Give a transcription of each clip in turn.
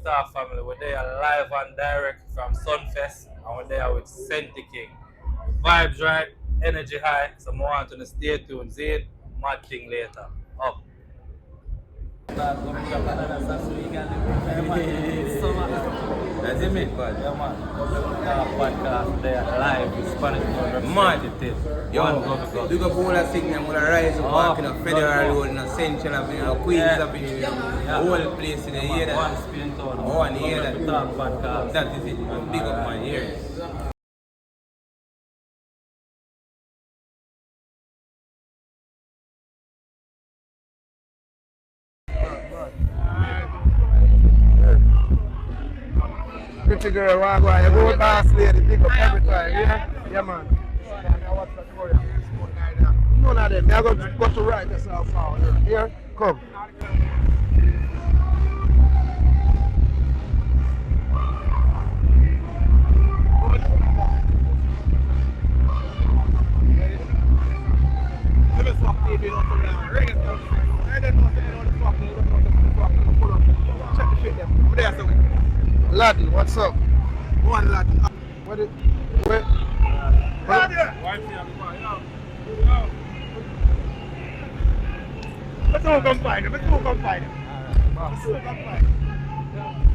Talk family. We're there live and direct from Sumfest, and we're there with Senti King. Vibes right, energy high, so I want to stay tuned. See it, mad thing later. Up. That's it, mate, bud. Yeah, man. Podcast there live with Spanish representative. Yo, big up all the signal, I'm gonna rise up back in a Federal Road, in a Central Avenue, Queens Avenue, the whole place in the year that. One spin town. One year that. Talk podcast. That is it, man. Big up, man. Here. Pretty girl, one go, you go boss lady, big up every time, yeah? Yeah, man. None of them, you're going to go to right yourself out here. Here, come. Reggae Sumfest. I don't know the fuck. Check the shit there. I'm there, so Laddie, what's up? One Laddie. What it? Where? Laddie! Let's all come find him.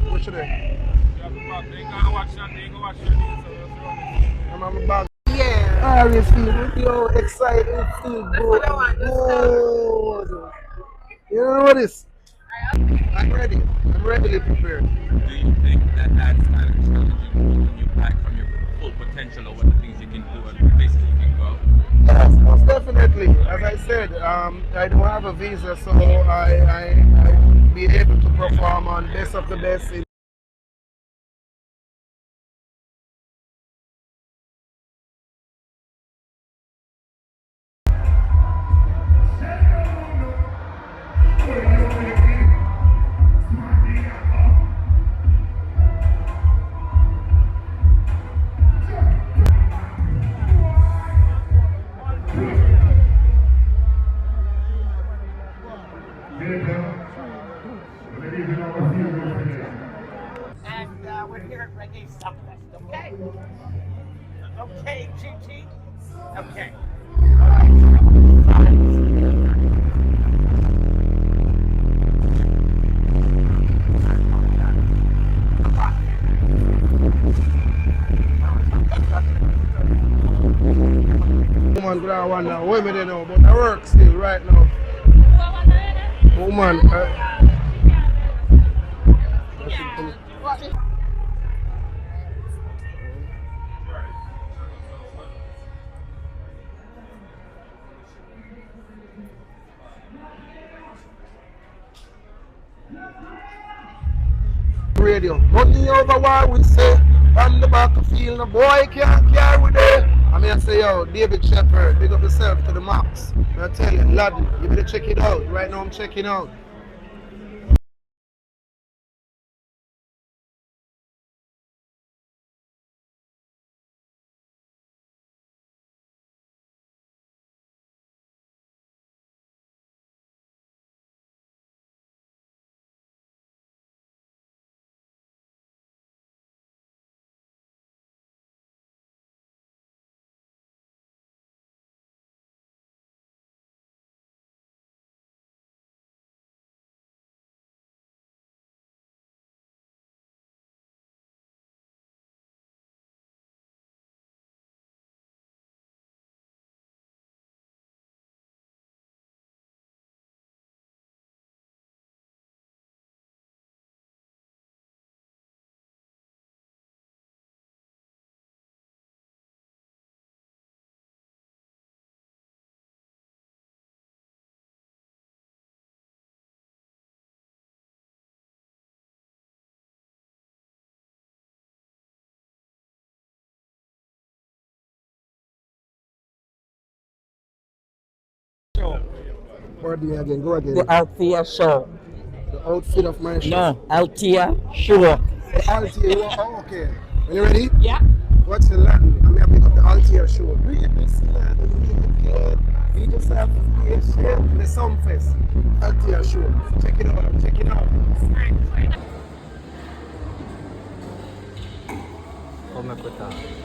What should I? I'm back. Yeah. How you feel? Yo, excited, feel good. Good. You know what this? I'm ready. I'm readily prepared. Do you think that that's kind of challenging when you back from your full potential of what the things you can do and basically you can go? Yes, most definitely. As I said, I don't have a visa, so I be able to perform on best of the best. And we're here at Reggae Sumfest, okay? Okay, GT? Okay. Woman, I wonder, women they know, but I work still right now. Woman, radio. Nothing over what we say on the back of field, the boy can't carry with it. I mean, I say, yo, David Shepherd, big up yourself to the max. I tell you, lad, you better check it out. Right now, I'm checking out. Body again, go again. The Althea show. The outfit of my show. No, Althea show. The Althea, oh, okay. Are you ready? Yeah. What's the Latin? I'm going to pick up the Althea show. Do you listen to the you just have the Sumfest Althea show. Check it out, check it out. make we talk.